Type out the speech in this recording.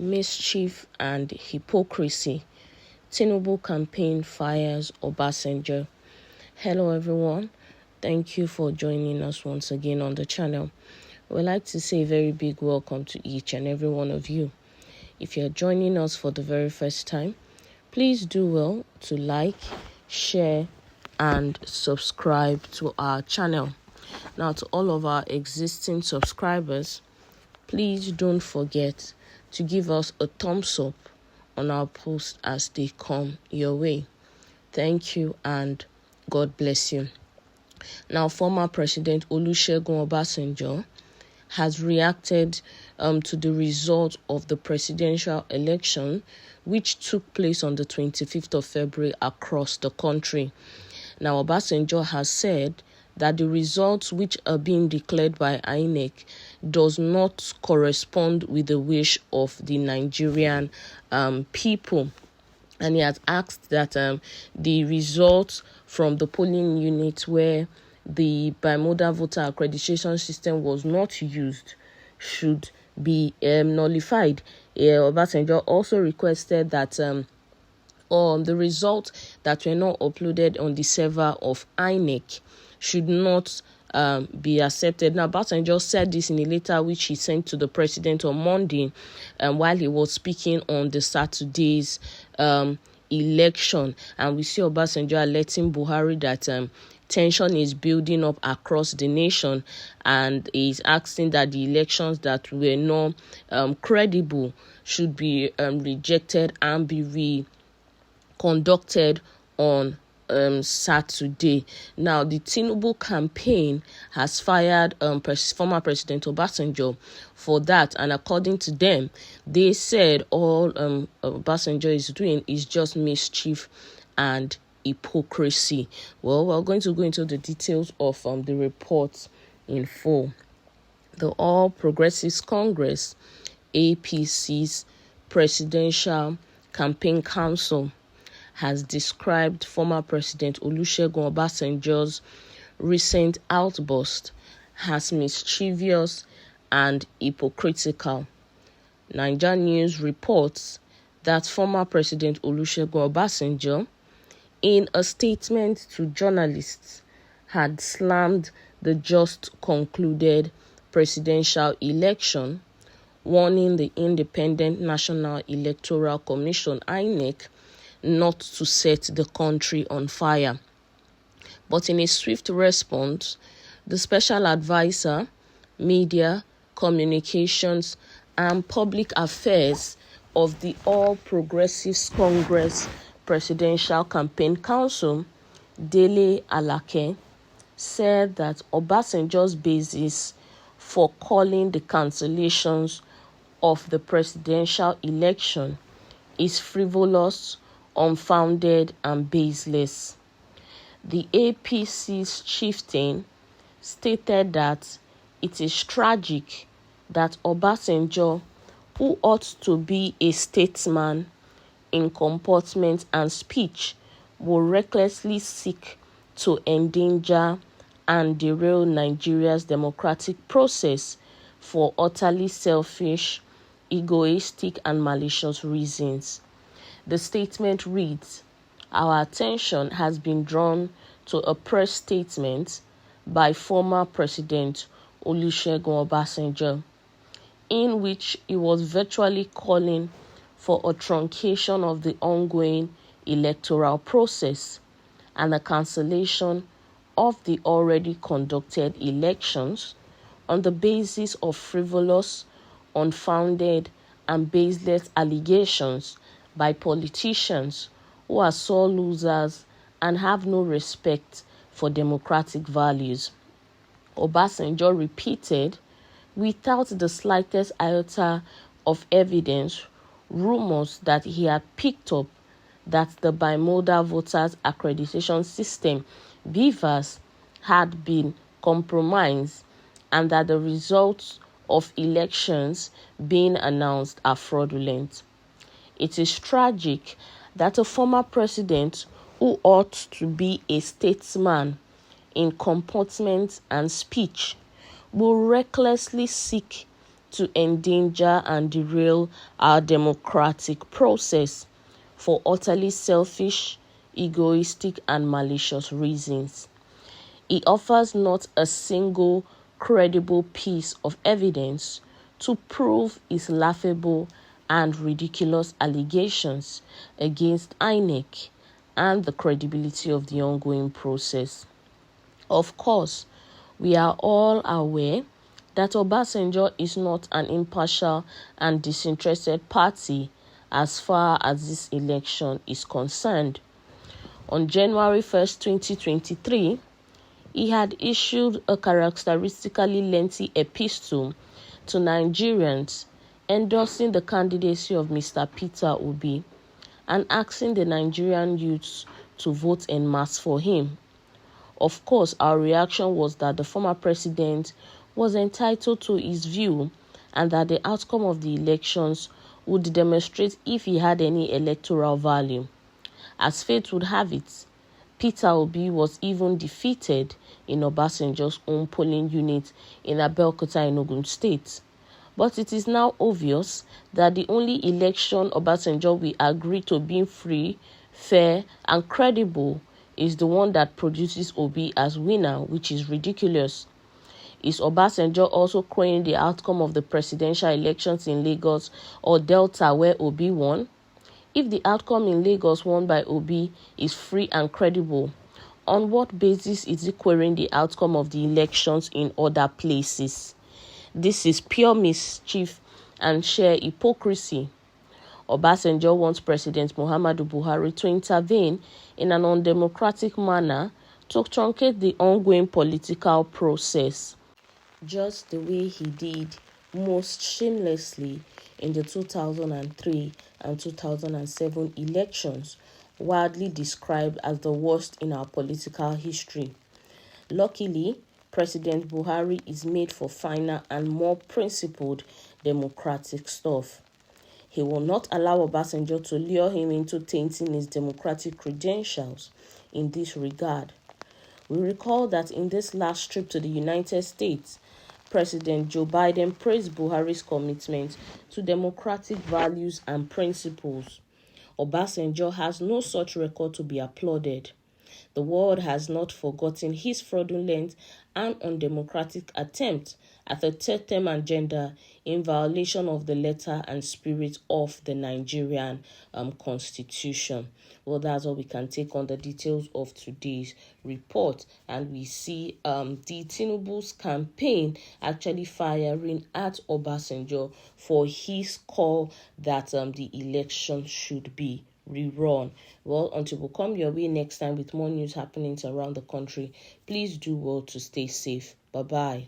mischief and hypocrisy. Tinubu campaign fires Obasanjo. Hello everyone. Thank you for joining us once again on the channel. We'd like to say a very big welcome to each and every one of you. If you're joining us for the very first time, please do well to like, share, and subscribe to our channel. Now, to all of our existing subscribers, please don't forget to give us a thumbs up on our posts as they come your way. Thank you and God bless you. Now, former President Olusegun Obasanjo has reacted to the result of the presidential election, which took place on the 25th of February across the country. Now, Obasanjo has said that the results which are being declared by INEC does not correspond with the wish of the Nigerian people. And he has asked that the results from the polling unit where the bimodal voter accreditation system was not used should be nullified. Obasanjo also requested that the results that were not uploaded on the server of INEC should not be accepted. Now, Obasanjo said this in a letter which he sent to the president on Monday while he was speaking on the Saturday's election. And we see Obasanjo alerting Buhari that tension is building up across the nation, and is asking that the elections that were not credible should be rejected and be conducted on Saturday. Now, the Tinubu campaign has fired former President Obasanjo for that, and according to them, they said all Obasanjo is doing is just mischief and hypocrisy. Well, we're going to go into the details of the report in full. The All Progressives Congress, APC's Presidential Campaign Council, has described former President Olusegun Obasanjo's recent outburst as mischievous and hypocritical. Niger News reports that former President Olusegun Obasanjo, in a statement to journalists, had slammed the just concluded presidential election, warning the Independent National Electoral Commission (INEC) not to set the country on fire. But in a swift response, the Special Advisor, Media, Communications and Public Affairs of the All Progressives Congress Presidential Campaign Council, Dele Alake, said that Obasanjo's basis for calling the cancellations of the presidential election is frivolous, unfounded and baseless. The APC's chieftain stated that it is tragic that Obasanjo, who ought to be a statesman in comportment and speech, will recklessly seek to endanger and derail Nigeria's democratic process for utterly selfish, egoistic and malicious reasons. The statement reads, "Our attention has been drawn to a press statement by former President Olusegun Obasanjo, in which he was virtually calling for a truncation of the ongoing electoral process and a cancellation of the already conducted elections on the basis of frivolous, unfounded and baseless allegations by politicians who are sore losers and have no respect for democratic values." Obasanjo repeated, without the slightest iota of evidence, rumors that he had picked up that the bimodal voters accreditation system, BVAS, had been compromised and that the results of elections being announced are fraudulent. It is tragic that a former president who ought to be a statesman in comportment and speech will recklessly seek to endanger and derail our democratic process for utterly selfish, egoistic, and malicious reasons. He offers not a single credible piece of evidence to prove his laughable and ridiculous allegations against INEC and the credibility of the ongoing process. Of course, we are all aware that Obasanjo is not an impartial and disinterested party as far as this election is concerned. On January 1st, 2023, he had issued a characteristically lengthy epistle to Nigerians endorsing the candidacy of Mr. Peter Obi and asking the Nigerian youths to vote en masse for him. Of course, our reaction was that the former president was entitled to his view and that the outcome of the elections would demonstrate if he had any electoral value. As fate would have it, Peter Obi was even defeated in Obasanjo's own polling unit in Abeokuta in Ogun State. But it is now obvious that the only election Obasanjo will agree to being free, fair, and credible is the one that produces Obi as winner, which is ridiculous. Is Obasanjo also crowing the outcome of the presidential elections in Lagos or Delta where Obi won? If the outcome in Lagos won by Obi is free and credible, on what basis is he querying the outcome of the elections in other places? This is pure mischief and sheer hypocrisy. Obasanjo wants President Muhammadu Buhari to intervene in an undemocratic manner to truncate the ongoing political process, just the way he did most shamelessly in the 2003 and 2007 elections, widely described as the worst in our political history. Luckily, President Buhari is made for finer and more principled democratic stuff. He will not allow Obasanjo to lure him into tainting his democratic credentials in this regard. We recall that in this last trip to the United States, President Joe Biden praised Buhari's commitment to democratic values and principles. Obasanjo has no such record to be applauded. The world has not forgotten his fraudulent and undemocratic attempt at a third term agenda in violation of the letter and spirit of the Nigerian constitution. Well, that's all we can take on the details of today's report. And we see the Tinubu's campaign actually firing at Obasanjo for his call that the election should be rerun. Well, until we come your way next time with more news happenings around the country, please do well to stay safe. Bye-bye.